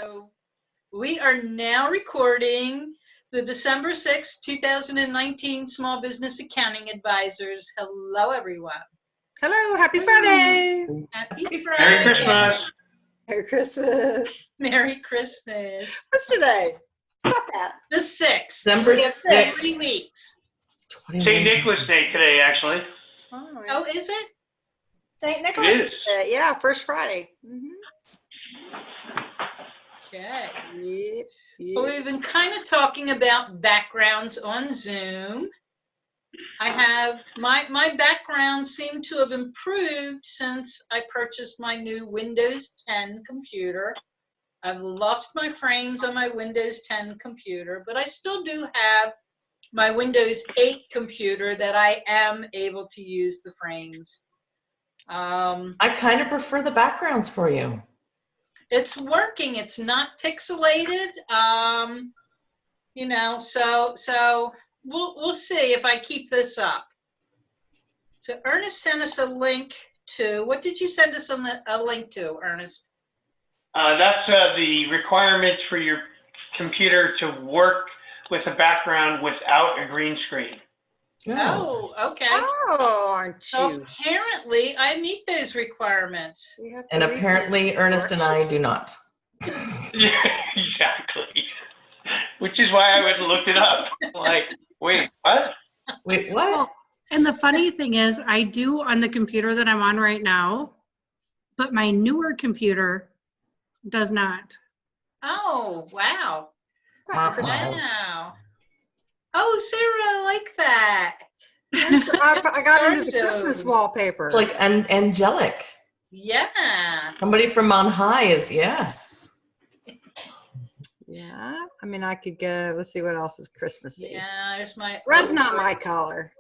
So we are now recording the December 6th, 2019 Small Business Accounting Advisors. Hello, everyone. Hello, happy Friday. Happy Merry Friday. Christmas. Merry Christmas. Merry Christmas. What's today? Stop that. The 6th. December We have 6th. 3 weeks. St. Nicholas Day today, actually. Oh, is it? St. It Nicholas is. Day. Yeah, first Friday. Okay. Yep, Well, yep. we've been kind of talking about backgrounds on Zoom. I have, my background seemed to have improved since I purchased my new Windows 10 computer. I've lost my frames on my Windows 10 computer, but I still do have my Windows 8 computer that I am able to use the frames. I kind of prefer the backgrounds for you. It's working. It's not pixelated. You know, so we'll see if I keep this up. So Ernest sent us a link to, what did you send us a link to, Ernest? That's the requirements for your computer to work with a background without a green screen. Oh, okay. Oh, aren't So you? apparently I meet those requirements. You have to And read apparently this. Ernest and I do not. Yeah, exactly. Which is why I went and looked it up. Like, wait, what? Wait, what? Well, and the funny thing is, I do on the computer that I'm on right now, but my newer computer does not. Oh, wow. Wow. Wow. Oh, Sarah, I like that. I got into the Sarzo. Christmas wallpaper. It's like angelic. Yeah. Somebody from on high is, yes. Yeah, I mean, I could go. Let's see what else is Christmassy. Yeah, there's my. Red's not my color.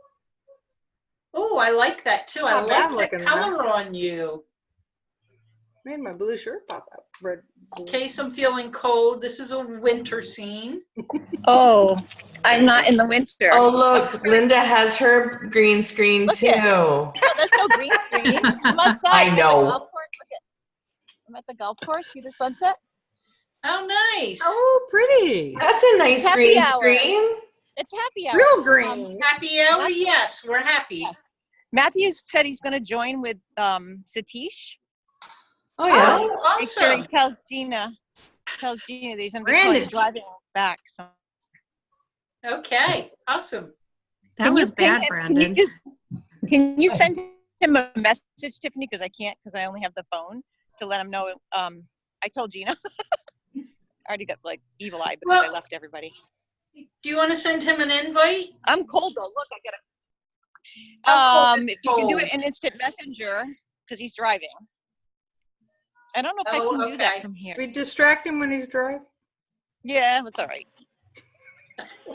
Oh, I like that too. I Not bad like that looking, color on you. Made my blue shirt pop up. Red. In case I'm feeling cold, this is a winter scene. Oh, I'm not in the winter. Oh, look, Linda has her green screen Look too. at- Oh, there's no green screen. I'm outside. I I'm at know. the golf course. Look at. I'm at the golf course. See the sunset? Oh, nice. Oh, pretty. That's a nice Happy green hour. screen. It's happy hour. Real green. Happy hour? Matthew- Yes, we're happy. Yes. Matthew said he's going to join with Satish. Oh, yeah. Oh, Make sure he awesome. tells Gina that he's going to be Brandon. driving back. So. Okay, awesome. That was ping bad, him? Brandon. Can you send him a message, Tiffany? Because I can't, because I only have the phone, to let him know. I told Gina. I already got like evil eye because I Well- left everybody. Do you want to send him an invite? I'm cold though. Look, I got How cold it. is If you can do cold? it in instant messenger, because he's driving. I don't know if Oh, I can do that okay. from here. We distract him when he's driving. Yeah, it's all right.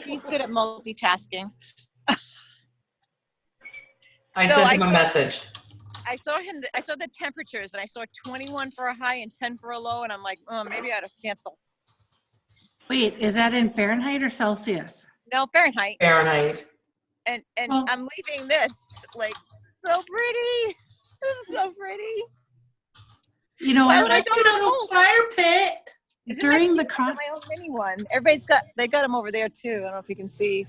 He's good at multitasking. I So sent I him a saw- message. I saw the temperatures, and I saw 21 for a high and 10 for a low, and I'm like, oh, maybe I ought to cancel. Wait, is that in Fahrenheit or Celsius? No, Fahrenheit. Fahrenheit. And Well- I'm leaving this like so pretty. This is so pretty. You know, Why would I Like go a to the little cold? fire pit. Isn't during that the cute? I got my own mini one. They got them over there too. I don't know if you can see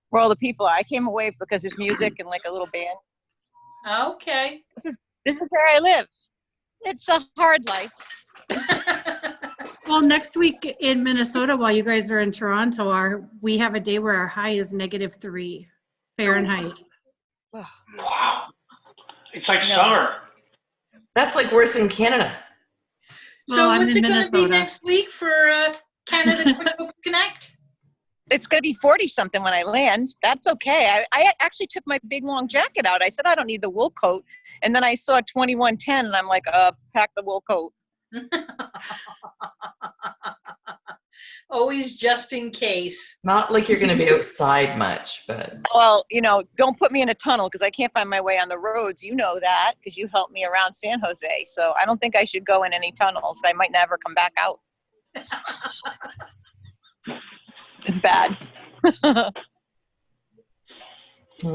where all the people are. I came away because there's music and like a little band. Okay. This is where I live. It's a hard life. well, next week in Minnesota, while you guys are in Toronto, we have a day where our high is -3 Fahrenheit. Wow. It's like No. summer. That's like worse in Canada. So Well, I'm what's in it going to be Minnesota. next week for Canada QuickBooks Connect? It's going to be 40 something when I land. That's okay. I actually took my big long jacket out. I said I don't need the wool coat. And then I saw 2110 and I'm like, pack the wool coat. Always just in case. Not like you're going to be outside much, but Well, don't put me in a tunnel because I can't find my way on the roads. You know that because you helped me around San Jose. So I don't think I should go in any tunnels. I might never come back out. It's bad. oh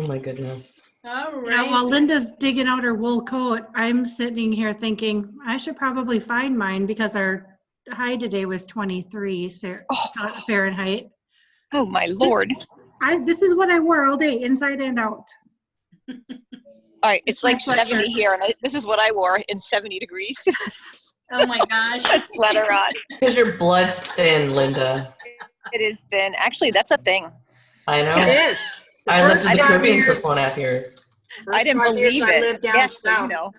my goodness. All Yeah, right. while Linda's digging out her wool coat, I'm sitting here thinking I should probably find mine because our high today was 23 Fahrenheit. Oh my Lord. This is what I wore all day, inside and out. All right, it's my like 70 sweatshirt. here, and this is what I wore in 70 degrees. Oh my gosh. A sweater on. Because your blood's thin, Linda. It is thin. Actually, that's a thing. I know. It is. The I lived first in the 5 Caribbean for years- 4.5 years. first I didn't 5 years believe I it. lived down Yes, so south. you know.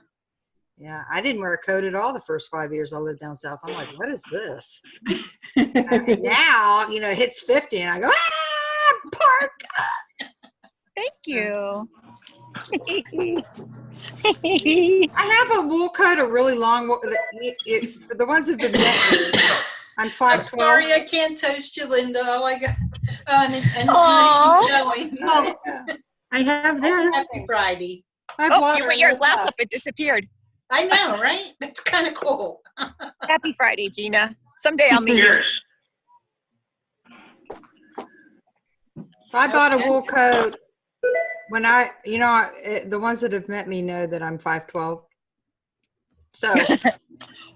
Yeah, I didn't wear a coat at all the first 5 years I lived down south. I'm like, what is this? And now, it hits 50 and I go, park. Thank you. I have a wool coat, a really long wool. For the ones who've been met me, I'm I'm 5'12". sorry I can't toast you, Linda. All I got, and it's Aw. nice and Oh, going. I have this. Happy Friday. I Oh, bought you her put your wool glass coat. up. It disappeared. I know, right? That's kind of cool. Happy Friday, Gina. Someday I'll meet you. Cheers. I bought a wool coat when the ones that have met me know that I'm 5'12". So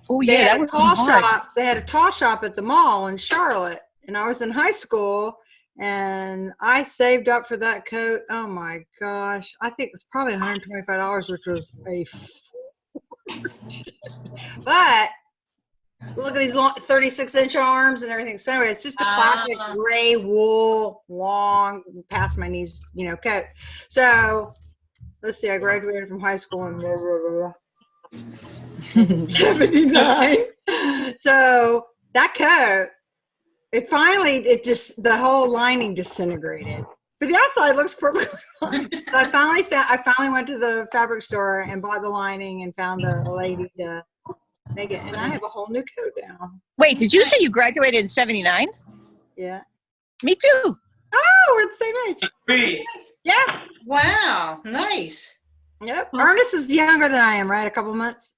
Oh they yeah, that had a was tall hard. shop. They had a tall shop at the mall in Charlotte, and I was in high school, and I saved up for that coat. Oh my gosh, I think it was probably $125, which was a fortune. But look at these long 36-inch arms and everything. So anyway, it's just a classic gray wool, long, past my knees, coat. So let's see, I graduated from high school in blah, blah, blah, blah. 79. So that coat, the whole lining disintegrated. But the outside looks perfectly fine. So I finally went to the fabric store and bought the lining and found a lady to make it. And I have a whole new coat now. Wait, did you say you graduated in 79? Yeah. Me too. Oh, we're the same age. Three. Yeah. Wow, nice. Yep. Ernest is younger than I am, right? A couple months.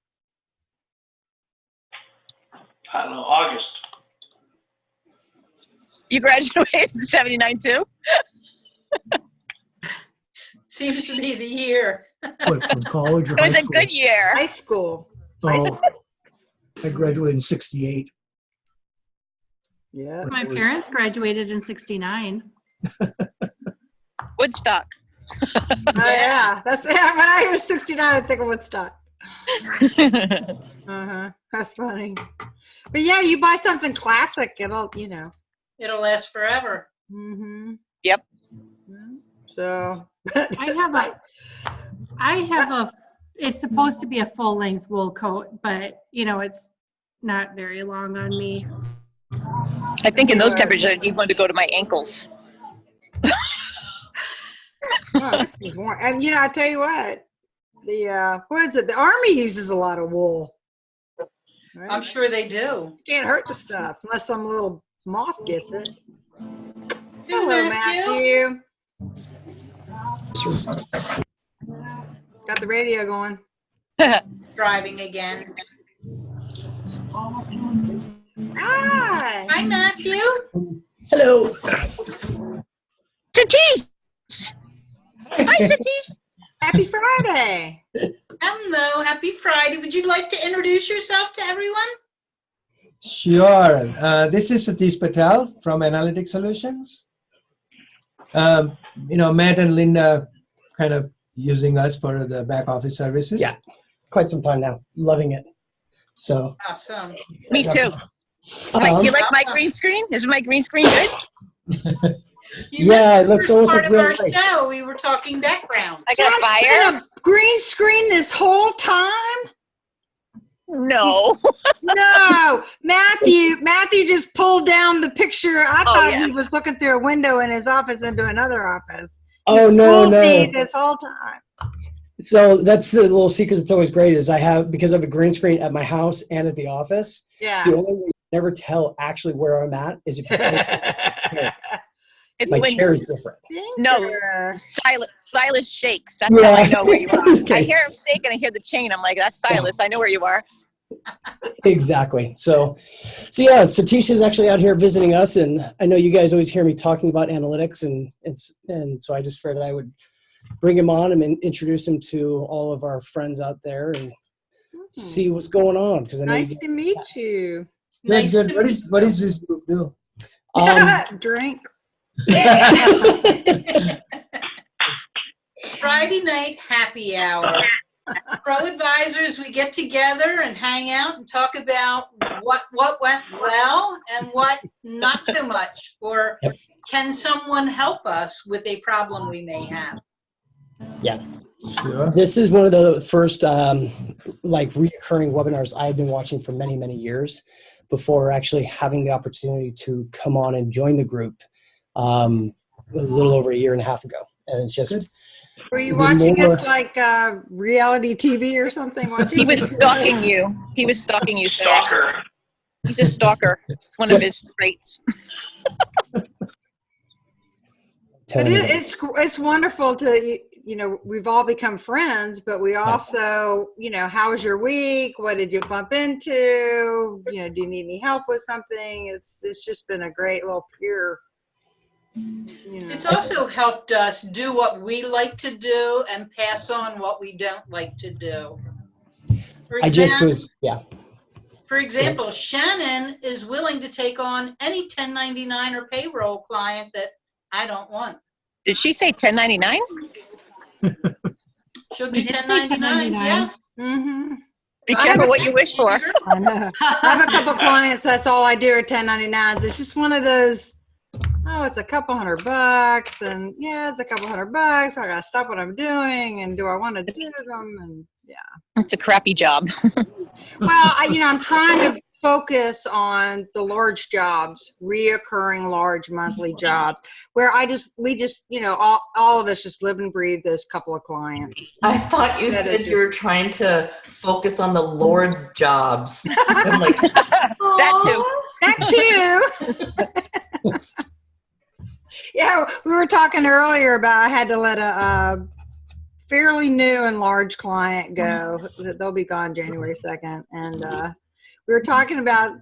I don't know, August. You graduated in 79 too? Seems to be the year. What, from college or It high was a school? good year. High school. Oh, I graduated in 68. Yeah. My parents graduated in 69. Woodstock. Oh, yeah. When I hear 69, I think of Woodstock. That's funny. But yeah, you buy something classic, it'll. It'll last forever. Mm-hmm. Yep. So. I have a, it's supposed to be a full length wool coat, but it's not very long on me. I think in those temperatures, I need one to go to my ankles. Oh, this is warm. And I tell you what, the Army uses a lot of wool. Right? I'm sure they do. Can't hurt the stuff unless some little moth gets it. Who's Hello, Matthew? Matthew. Got the radio going. Driving again. Hi. Hi, Matthew. Hello. Satish! Hi, Satish! Happy Friday. Hello. Happy Friday. Would you like to introduce yourself to everyone? Sure. This is Satish Patel from Analytic Solutions. Matt and Linda kind of using us for the back office services. Yeah, quite some time now. Loving it. So. Awesome. Me too. Wait, do you like my green screen? Is my green screen good? You Yeah, missed it looks the almost first like part real of our life. show. We were talking background. I got That's fire? been a green screen this whole time? No. No. Matthew just pulled down the picture. I thought yeah. he was looking through a window in his office into another office. Oh, He's no, fooled me no. this whole time. So that's the little secret that's always great is because I have a green screen at my house and at the office. Yeah. The only way you never tell actually where I'm at is if you It's my when chair is different. No. Yeah. Silas shakes. That's how I know where you are. Okay. I hear him shake and I hear the chain. I'm like, that's Silas. I know where you are. Exactly. So yeah, Satish is actually out here visiting us, and I know you guys always hear me talking about analytics, and so I just figured I would bring him on and introduce him to all of our friends out there and see what's going on. Because I know Nice to meet you. Good, Nice good. to What meet is what is this group do? Drink. Friday night happy hour. Pro advisors, we get together and hang out and talk about what went well and what not so much, or Yep. can someone help us with a problem we may have? Yeah. Sure. This is one of the first like reoccurring webinars I've been watching for many, many years before actually having the opportunity to come on and join the group a little over a year and a half ago. And it's just Were you the watching more- us like reality TV or something? Watching He was stalking you. He was stalking you, Sarah. Stalker. He's a stalker. It's one of his traits. But it's wonderful to, you know, we've all become friends, but we also, you know, how was your week? What did you bump into? You know, do you need any help with something? It's just been a great little peer. You know. It's also helped us do what we like to do and pass on what we don't like to do. I just was, yeah. For example, Shannon is willing to take on any 1099 or payroll client that I don't want. Did she say 1099? Should be We did say 1099, 1099. yes. Mm-hmm. Be careful what you wish for. I know. I have a couple clients. That's all I do are 1099s. It's just one of those. Oh, it's a couple $100, and yeah, it's a couple $100. So I gotta stop what I'm doing, and do I want to do them? And yeah. It's a crappy job. Well, I'm trying to focus on the large jobs, reoccurring large monthly jobs, where we just, all of us just live and breathe those couple of clients. I thought you That said is you were trying to focus on the Lord's jobs. I'm like, That too. That too. Yeah, we were talking earlier about I had to let a fairly new and large client go. They'll be gone January 2nd. And we were talking about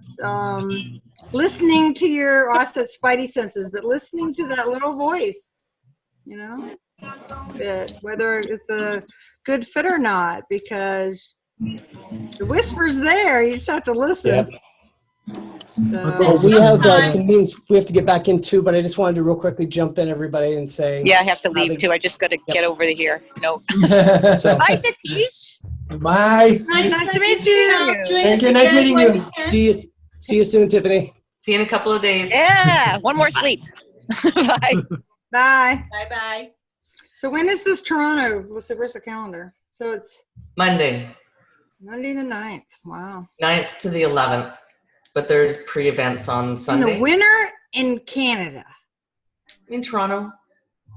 listening to I said spidey senses, but listening to that little voice, whether it's a good fit or not, because the whisper's there. You just have to listen. Yep. So, We have some meetings we have to get back into, but I just wanted to real quickly jump in, everybody, and say. Yeah, I have to leave too. I just got to get over to here. No. So, Bye, Satish. Bye. nice to meet you. Thank you. Nice meeting you. see you soon, Tiffany. see you in a couple of days. Yeah, one more sleep. Bye. Bye. Bye-bye. So when is this Toronto? Where's the calendar? So it's Monday, Monday the 9th. Wow. 9th to the 11th. But there's pre-events on In Sunday. the winter in Canada. In Toronto.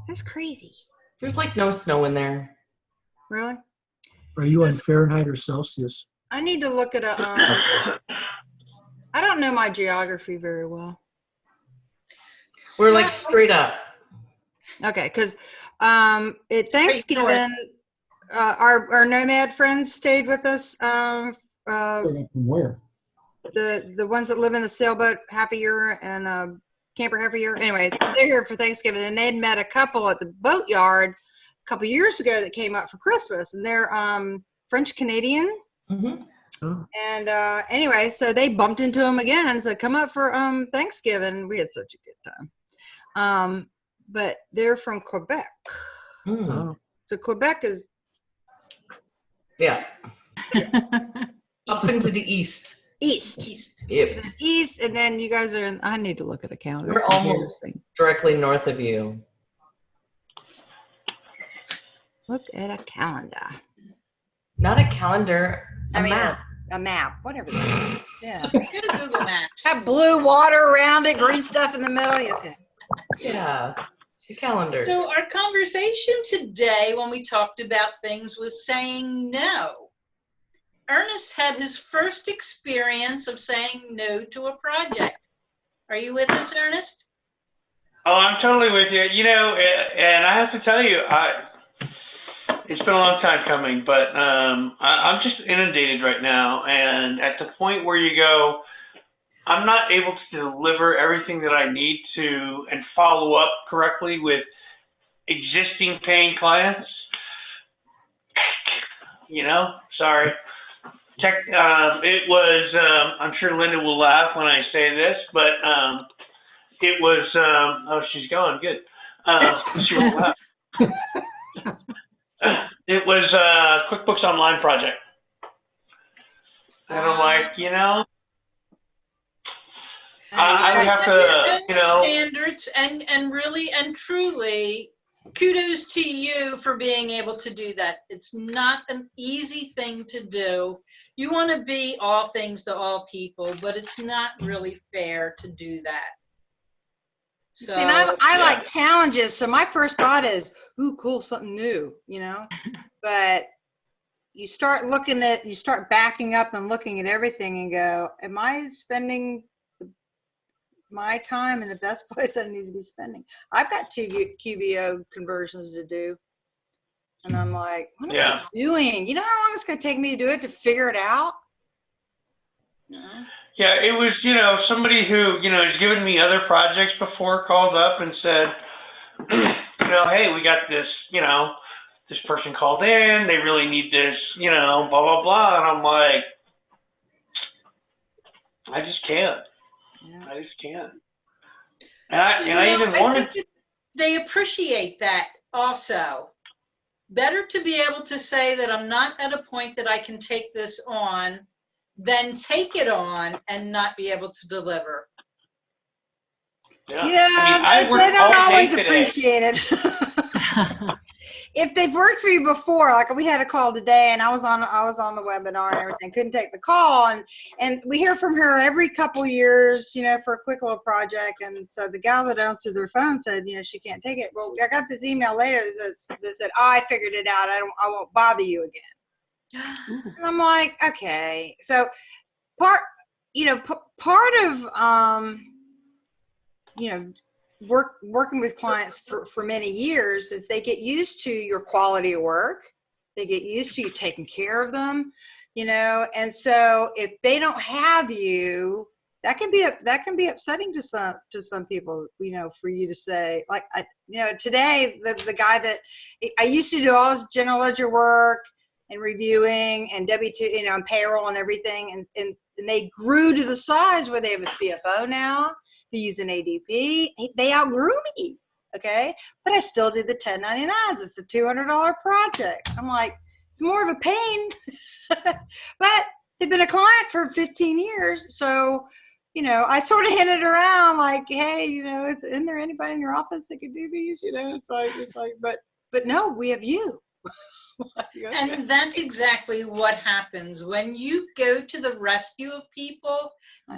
That's crazy. There's like no snow in there. Really? Are you on Fahrenheit or Celsius? I need to look at I don't know my geography very well. We're like straight up. Okay, because at Thanksgiving, our nomad friends stayed with us. Where? The ones that live in the sailboat half a year and camper half a year. Anyway, so they're here for Thanksgiving, and they'd met a couple at the boatyard a couple years ago that came up for Christmas, and they're French Canadian. Mm-hmm. Oh. And anyway, so they bumped into them again. So come up for Thanksgiving. We had such a good time. But they're from Quebec. Mm. Oh. So Quebec is Yeah. Up into the east. east. Yep. There's east, and then you guys are in. I need to look at a calendar. We're almost directly north of you. Look at a calendar. Not a calendar, a map. A map, whatever that is. Yeah. Get a Google Maps. Have blue water around it, green stuff in the middle. Okay. Yeah, the calendar. So our conversation today, when we talked about things, was saying no. Ernest had his first experience of saying no to a project. Are you with us, Ernest? Oh, I'm totally with you. And I have to tell you, it's been a long time coming, but I'm just inundated right now. And at the point where you go, I'm not able to deliver everything that I need to and follow up correctly with existing paying clients. Sorry. It was, I'm sure Linda will laugh when I say this, but it was, oh, she's gone, good. She won't laugh. It was a QuickBooks Online project. And I'm like, I would have to, standards and really and truly, kudos to you for being able to do that. It's not an easy thing to do. You want to be all things to all people, but it's not really fair to do that. So, see, and I like challenges. So my first thought is, ooh, cool, something new, but you start backing up and looking at everything and go, am I spending my time in the best place I need to be spending? I've got 2 QBO conversions to do. And I'm like, what am I doing? You know how long it's going to take me to do it, to figure it out? Yeah, it was, somebody who, has given me other projects before called up and said, hey, we got this, this person called in, they really need this, blah, blah, blah. And I'm like, I just can't. Yeah. I just can't. And I even wanted. They appreciate that also. Better to be able to say that I'm not at a point that I can take this on than take it on and not be able to deliver. Yeah, they don't always appreciate it. If they've worked for you before, like we had a call today, and I was on the webinar and everything, couldn't take the call, and we hear from her every couple years, for a quick little project. And so the gal that answered their phone said, she can't take it. Well, I got this email later that said, oh, I figured it out. I won't bother you again. And I'm like, okay. So part of working with clients for many years is they get used to your quality of work. They get used to you taking care of them, and so if they don't have you, that can be upsetting to some people, for you to say, like, today, the guy that I used to do all his general ledger work and reviewing and W-2, and payroll and everything, and they grew to the size where they have a CFO now. They use an ADP. They outgrew me, okay? But I still do the 1099s. It's a $200 project. I'm like, it's more of a pain. But they've been a client for 15 years. So, I sort of hinted around like, hey, isn't there anybody in your office that could do these? It's like, but no, we have you. And that's exactly what happens when you go to the rescue of people.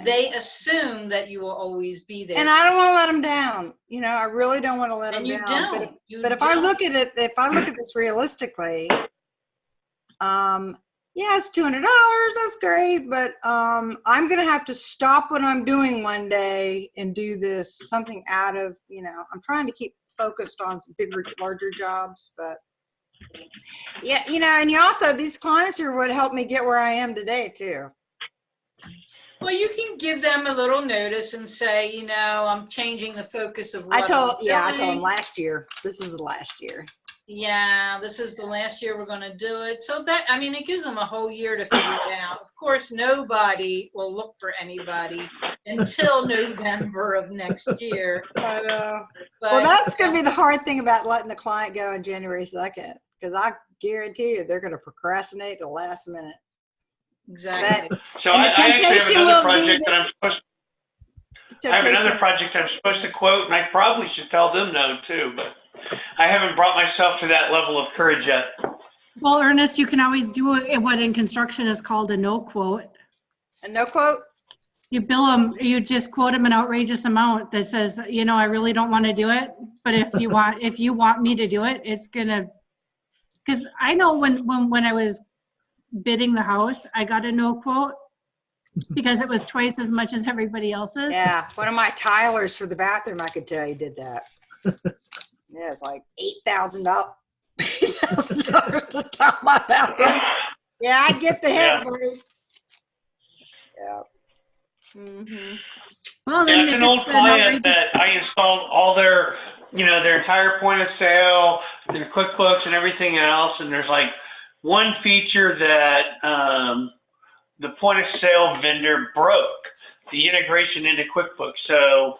They assume that you will always be there, and I don't want to let them down. I really don't want to let them down. But if I look at it, this realistically, it's $200. That's great, but I'm gonna have to stop what I'm doing one day and do this something out of. I'm trying to keep focused on some bigger, larger jobs, but. Yeah, and you also, these clients are what helped me get where I am today too. Well, you can give them a little notice and say, I'm changing the focus of what I told them last year. This is the last year. Yeah, this is the last year we're going to do it. So that, it gives them a whole year to figure it out. Of course, nobody will look for anybody until November of next year. Well, that's going to be the hard thing about letting the client go on January 2nd. Because I guarantee you they're going to procrastinate the last minute. Exactly. So I actually have another project that I'm supposed to. I have another project I'm supposed to quote, and I probably should tell them no too, but I haven't brought myself to that level of courage yet. Well, Ernest, you can always do what in construction is called a no quote. A no quote? You bill them, you just quote them an outrageous amount that says, I really don't want to do it, but if you want me to do it, it's gonna. Because I know when I was bidding the house, I got a no quote because it was twice as much as everybody else's. Yeah, one of my tilers for the bathroom, I could tell you did that. Yeah, it's like $8,000 to top my bathroom. Yeah, I get the hit, buddy. Yeah. Mm-hmm. Well, then it's an old client that I installed all their entire point of sale, their QuickBooks and everything else. And there's like one feature that the point of sale vendor broke the integration into QuickBooks. So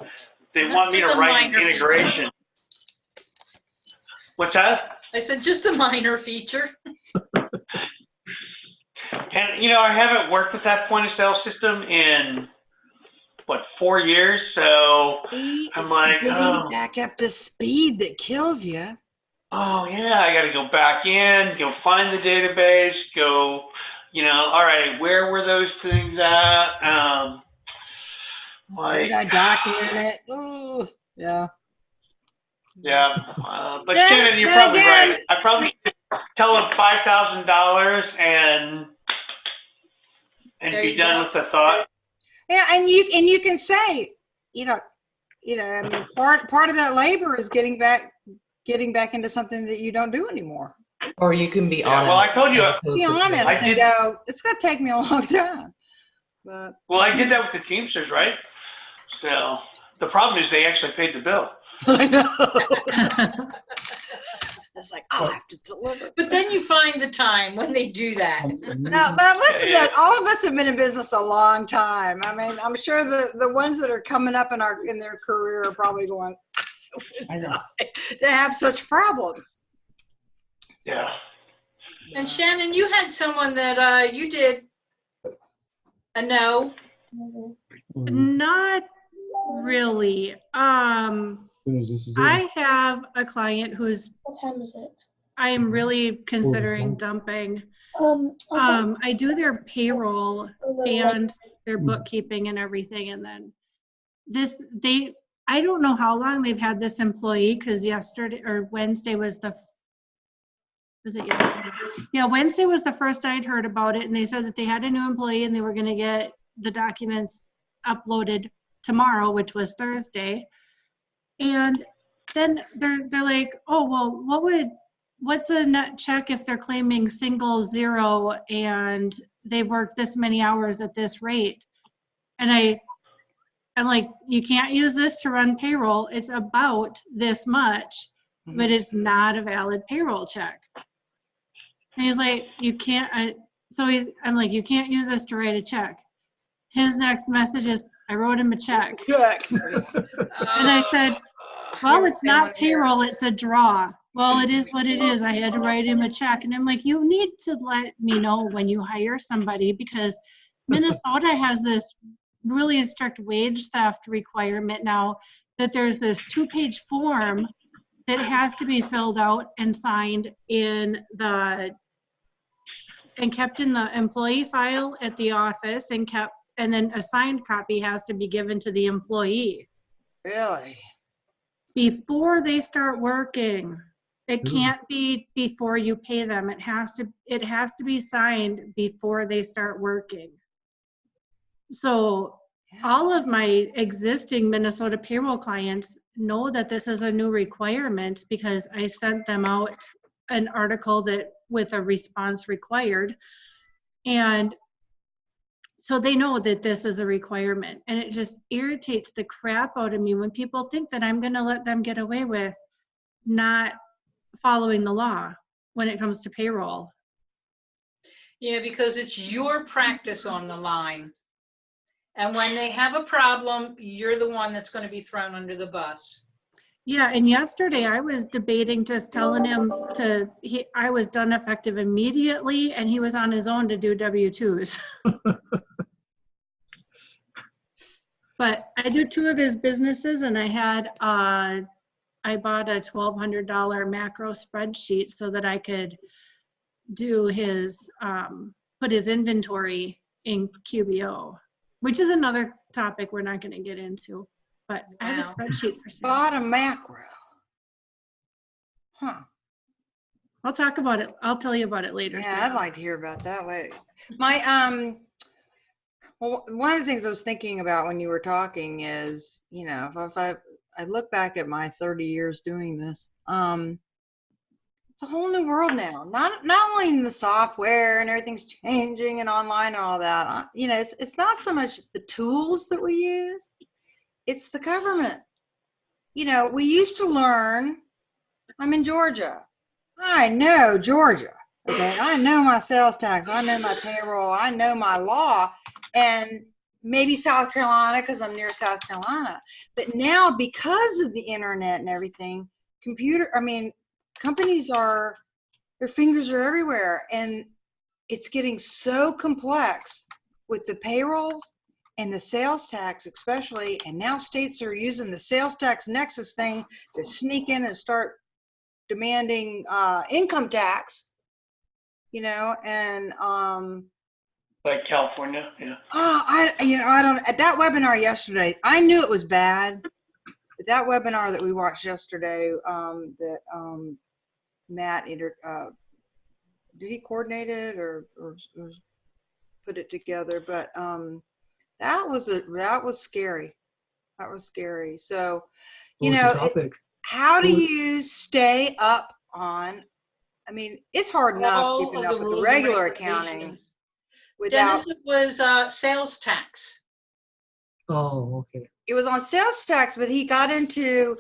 they want me to Just a write an minor integration. What's that? I said just a minor feature. And, you know, I haven't worked with that point of sale system in, what, 4 years? So I'm like, getting back up to speed that kills you. oh, yeah, I got to go back in, go find the database, go, you know, all right, where were those things at? Did I document it? Ooh, yeah. Yeah, but Then- Shannon, you're then probably again- right. I probably should tell them $5,000 and There be you done go. with the thought. Yeah, and you can say, I mean, part of that labor is getting back into something that you don't do anymore. Or you can be Yeah, honest. well, I told you, as opposed Be to honest I and did- go, it's going to take me a long time. But Well, I did that with the Teamsters, right? So the problem is they actually paid the bill. I know. It's like, I'll have to deliver. But then you find the time when they do that. No, but listen, all of us have been in business a long time. I mean, I'm sure the ones that are coming up in their career are probably going I know. to have such problems. Yeah. And Shannon, you had someone that you did a no. Not really. I have a client who's What time is it? I am really considering dumping. I do their payroll and their bookkeeping and everything, and then I don't know how long they've had this employee, because yesterday or Wednesday was yesterday? Yeah, Wednesday was the first I'd heard about it, and they said that they had a new employee and they were going to get the documents uploaded tomorrow, which was Thursday. And then they're like, oh, well, what's a net check if they're claiming single zero and they've worked this many hours at this rate? And I'm like, you can't use this to run payroll. It's about this much, but it's not a valid payroll check. And he's like, you can't. I'm like, you can't use this to write a check. His next message is, I wrote him a check. And I said, well, it's not payroll, it's a draw. Well, it is what it is. I had to write him a check. And I'm like, you need to let me know when you hire somebody, because Minnesota has this really strict wage theft requirement now, that there's this 2-page form that has to be filled out and signed and kept in the employee file at the office, and then a signed copy has to be given to the employee. Really? Before they start working. It can't be before you pay them. It has to be signed before they start working. So all of my existing Minnesota payroll clients know that this is a new requirement, because I sent them out an article with a response required. And so they know that this is a requirement, and it just irritates the crap out of me when people think that I'm going to let them get away with not following the law when it comes to payroll. Yeah, because it's your practice on the line. And when they have a problem, you're the one that's going to be thrown under the bus. Yeah, and yesterday I was debating just telling him I was done effective immediately, and he was on his own to do W-2s. But I do 2 of his businesses, and I bought a $1,200 macro spreadsheet so that I could do put his inventory in QBO, which is another topic we're not going to get into. But I have a spreadsheet for sale. Bought a macro. Huh. I'll talk about it. I'll tell you about it later. Yeah, I'd like to hear about that later. Well, one of the things I was thinking about when you were talking is, if I look back at my 30 years doing this, it's a whole new world now. Not only in the software and everything's changing and online and all that. It's not so much the tools that we use, it's the government. We used to learn. I'm in Georgia. I know Georgia. Okay, I know my sales tax, I know my payroll, I know my law, and maybe South Carolina because I'm near South Carolina. But now, because of the internet and everything, companies their fingers are everywhere, and it's getting so complex with the payroll and the sales tax especially, and now states are using the sales tax nexus thing to sneak in and start demanding income tax, and Like California, yeah. I don't, at that webinar yesterday, I knew it was bad. That webinar that we watched yesterday, that Matt either did he coordinate it or put it together, but that was scary. That was scary. So, What was the topic? how do you stay up on? I mean, it's hard enough All keeping of up the with the rules and regular accounting regulations. without. Dennis, it was sales tax. Oh, okay. It was on sales tax, but he got into.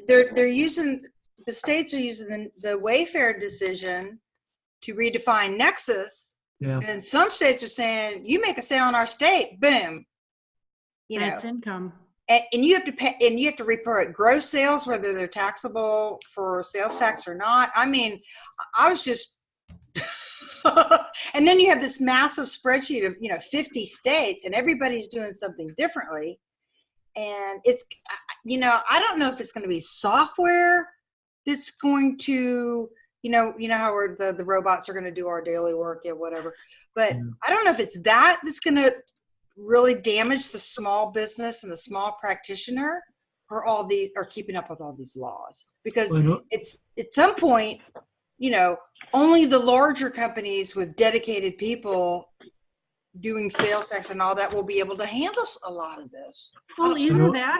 They're using, the states are using the Wayfair decision to redefine nexus. Yeah. And some states are saying, you make a sale in our state, boom. That's income. And you have to pay, and you have to report gross sales, whether they're taxable for sales tax or not. I mean, I was just, and then you have this massive spreadsheet of, 50 states, and everybody's doing something differently. And it's, I don't know if it's going to be software that's going to, how the robots are going to do our daily work and whatever. But I don't know if it's that's going to really damage the small business and the small practitioner, or keeping up with all these laws, because it's at some point, only the larger companies with dedicated people doing sales tax and all that will be able to handle a lot of this. Well, either that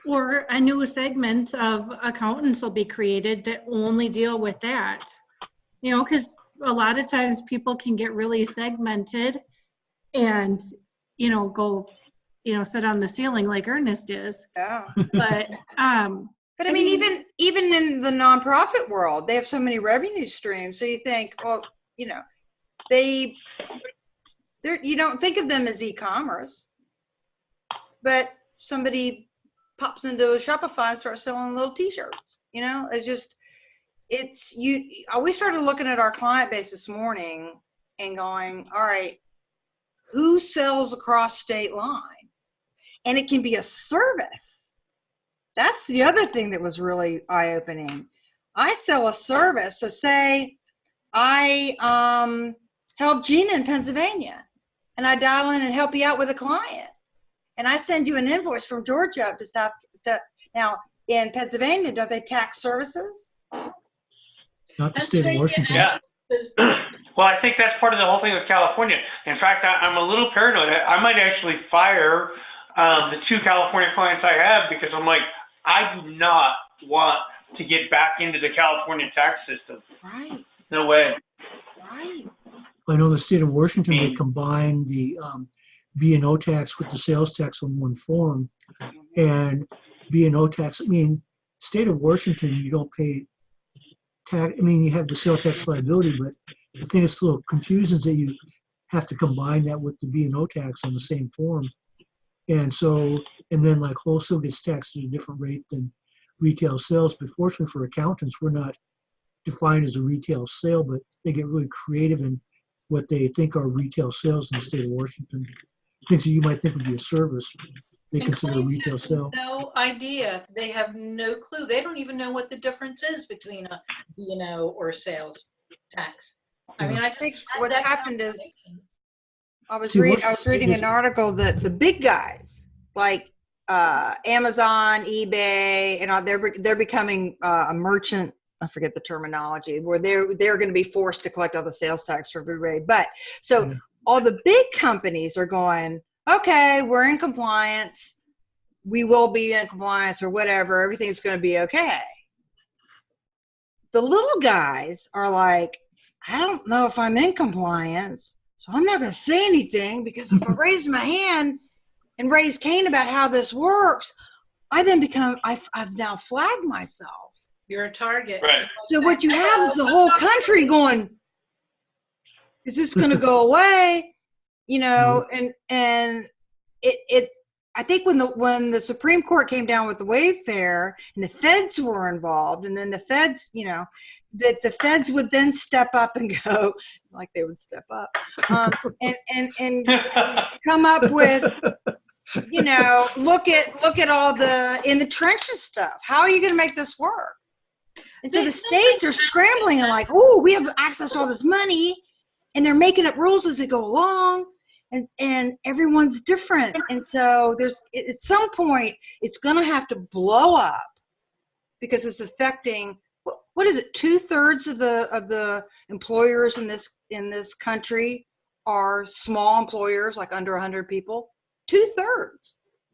or a new segment of accountants will be created that only deal with that. Because a lot of times people can get really segmented and, go, sit on the ceiling like Ernest is. Yeah. But I mean, even in the nonprofit world, they have so many revenue streams. So you think, well, you don't think of them as e-commerce, but somebody pops into a Shopify and starts selling little t-shirts. We started looking at our client base this morning and going, all right, who sells across state line? And it can be a service. That's the other thing that was really eye-opening. I sell a service. So say I help Gina in Pennsylvania, and I dial in and help you out with a client. And I send you an invoice from Georgia up to now in Pennsylvania, don't they tax services? Not the state of Washington. Yeah. Well, I think that's part of the whole thing with California. In fact, I'm a little paranoid. I might actually fire the 2 California clients I have, because I'm like, I do not want to get back into the California tax system. Right. No way. Right. I know the state of Washington, they combine the B&O tax with the sales tax on one form. And B&O tax, state of Washington, you don't pay tax. You have the sales tax liability, but the thing that's a little confusing is that you have to combine that with the B&O tax on the same form. And then like wholesale gets taxed at a different rate than retail sales. But fortunately for accountants, we're not defined as a retail sale, but they get really creative in what they think are retail sales in the state of Washington. Things that you might think would be a service, they consider a retail sale. No idea. They have no clue. They don't even know what the difference is between a B&O or sales tax. I think what's happened is I was reading an article that the big guys like Amazon, eBay, and they're becoming a merchant. I forget the terminology, where they're going to be forced to collect all the sales tax for everybody. But all the big companies are going, okay, we're in compliance. We will be in compliance or whatever. Everything's going to be okay. The little guys are like, I don't know if I'm in compliance, so I'm not going to say anything, because if I raise my hand and raise Cain about how this works, I've now flagged myself. You're a target. Right. So what you have is the whole country going, is this going to go away? You know, and it I think when the Supreme Court came down with the Wayfair and the feds were involved, and then the feds, you know, that the feds would then step up and go, like they would step up, and come up with, you know, look at all the in the trenches stuff. How are you going to make this work? And so the states are scrambling and like, oh, we have access to all this money, and they're making up rules as they go along. And everyone's different. And so there's, at some point, it's going to have to blow up because it's affecting, what is it? 2/3 of the employers in this country are small employers, like under 100 people. 2/3.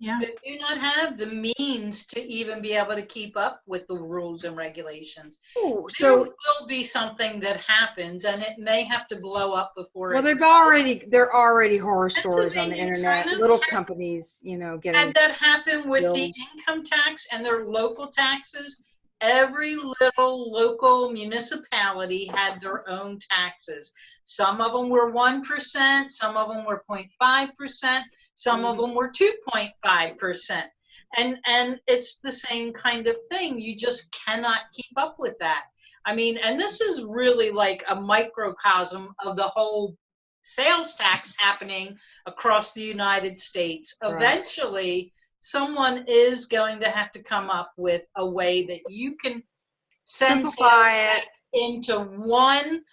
Yeah. That do not have the means to even be able to keep up with the rules and regulations. Ooh, There so will be something that happens, and it may have to blow up before. well, it there are already horror stories on the Pennsylvania internet. kind of Little had- companies, you know, getting Had that happen with the bills. income tax and their local taxes, every little local municipality had their own taxes. Some of them were 1%, some of them were 0.5%, some of them were 2.5%. And it's the same kind of thing. You just cannot keep up with that. I mean, and this is really like a microcosm of the whole sales tax happening across the United States. Right. Eventually, someone is going to have to come up with a way that you can send Simplify sales it. tax into one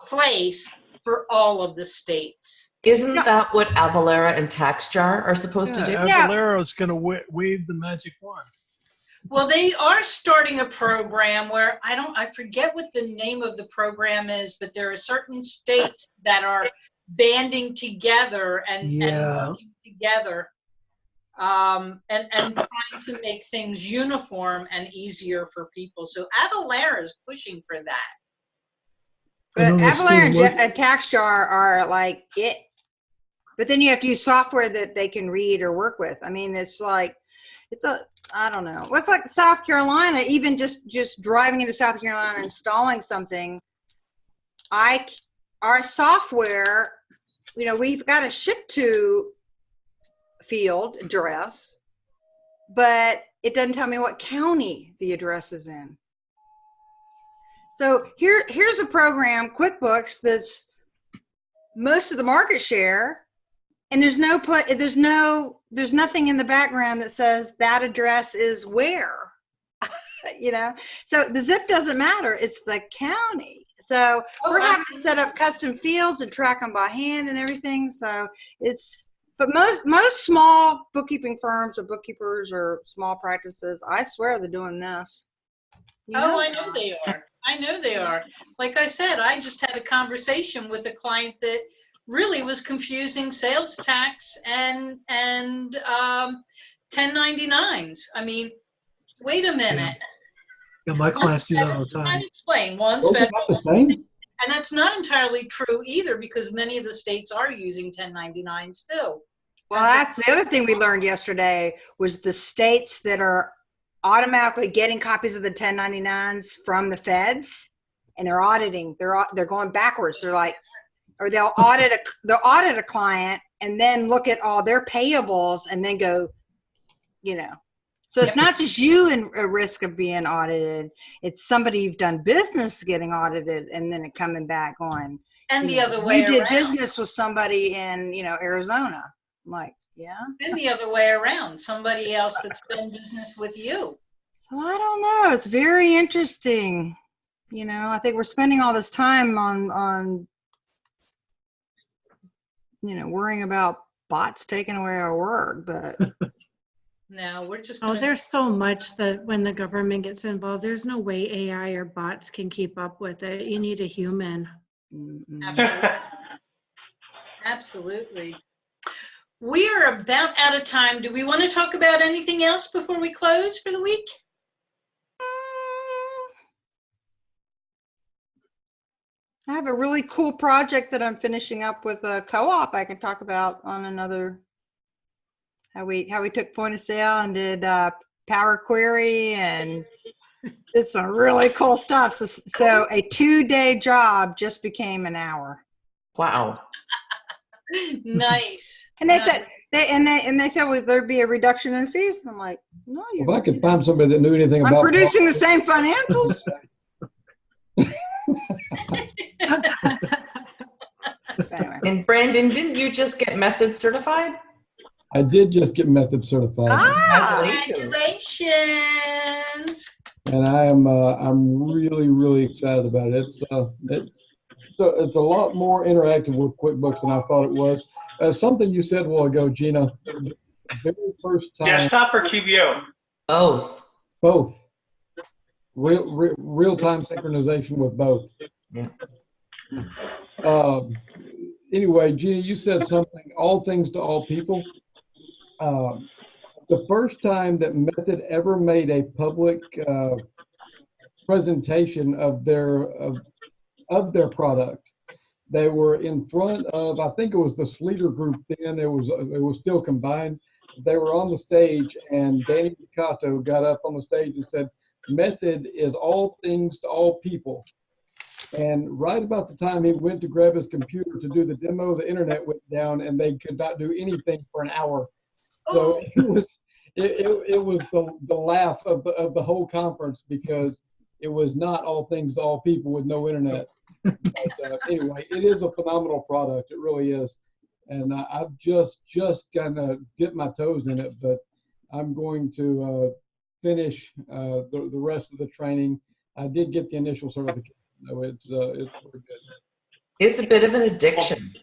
place for all of the states. Isn't that what Avalara and TaxJar are supposed to do? Yeah. Avalara is going to wave the magic wand. Well, they are starting a program where I forget what the name of the program is, but there are certain states that are banding together and working together, and trying to make things uniform and easier for people. So Avalara is pushing for that. But Avalara and TaxJar are like it. But then you have to use software that they can read or work with. I mean, I don't know. What's like South Carolina, even just driving into South Carolina and installing something, our software, you know, we've got a ship to field address, but it doesn't tell me what county the address is in. So here's a program, QuickBooks, that's most of the market share, and there's nothing in the background that says that address is where, you know. So the zip doesn't matter; it's the county. So we're having to set up custom fields and track them by hand and everything. So but most small bookkeeping firms or bookkeepers or small practices, I swear they're doing this. You know? I know they are. I know they are. Like I said, I just had a conversation with a client that really was confusing sales tax and 1099s. I I wait a minute. Yeah, my clients do that all the time. Trying to explain. One's Those are federal, not the same. and that's not entirely true either, because many of the states are using 1099s still. Well, that's the other thing we learned yesterday was the states that are automatically getting copies of the 1099s from the feds, and they're auditing. They're going backwards. They're like, or they'll audit a client and then look at all their payables and then go, you know. So it's not just you in a risk of being audited. It's somebody you've done business getting audited and then it coming back on. And the other way around. You did around. business with somebody in, Arizona. I'm like, yeah. And the other way around. Somebody else that's done business with you. So I don't know. It's very interesting. I think we're spending all this time on worrying about bots taking away our work, but No, we're just there's so much that when the government gets involved, there's no way AI or bots can keep up with it. You need a human. Absolutely. Absolutely. We are about out of time. Do we want to talk about anything else before we close for the week? I have a really cool project that I'm finishing up with a co-op I can talk about on another, how we took point of sale and did Power Query, and it's some really cool stuff. So a 2-day job just became an hour. Wow. Nice. And they Nice. said they said, "Will there be a reduction in fees?" And I'm like, "No, If I could find somebody that knew anything I'm about producing the same financials." So anyway. And Brandon, didn't you just get method certified? I did just get method certified, Congratulations. and I'm really excited about it. It's a lot more interactive with QuickBooks than I thought it was. Something you said a while ago, Gina, the very first time. Desktop or QBO? Both. Both. Real-time synchronization with both. Yeah. Anyway, Gina, you said something, all things to all people. The first time that Method ever made a public presentation of their product, they were in front of, I think it was the Sleater group then, it was still combined. They were on the stage, and Danny Picato got up on the stage and said, "Method is all things to all people." And right about the time he went to grab his computer to do the demo, the internet went down and they could not do anything for an hour. So it was the laugh of the whole conference, because it was not all things to all people with no internet. But anyway, it is a phenomenal product. It really is. And I've just kind of dipped my toes in it, but I'm going to finish the rest of the training. I did get the initial certification. So it's pretty good. It's a bit of an addiction.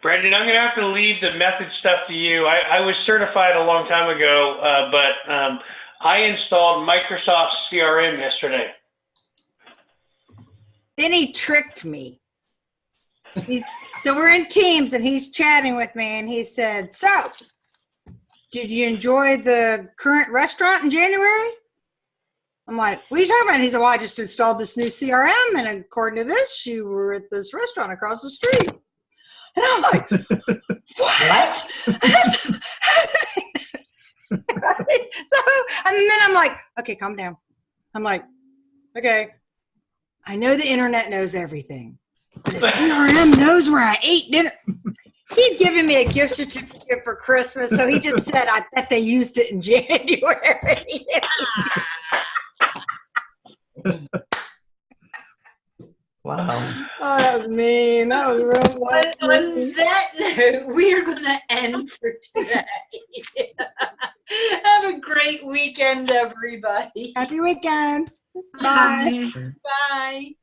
Brandon, I'm going to have to leave the method stuff to you. I was certified a long time ago, but I installed Microsoft CRM yesterday. Then he tricked me. So we're in Teams, and he's chatting with me, and he said, "So, did you enjoy the current restaurant in January?" I'm like, "What are you talking about?" And he said, "Well, I just installed this new CRM, and according to this, you were at this restaurant across the street." And I'm like, "What?" So, and then I'm like, "Okay, calm down." I'm like, "Okay, I know the internet knows everything. The CRM knows where I ate dinner." He'd given me a gift certificate for Christmas, so he just said, "I bet they used it in January." Wow. Oh, that was mean. That was real On that note, we are going to end for today. Have a great weekend, everybody. Happy weekend. Bye. Bye.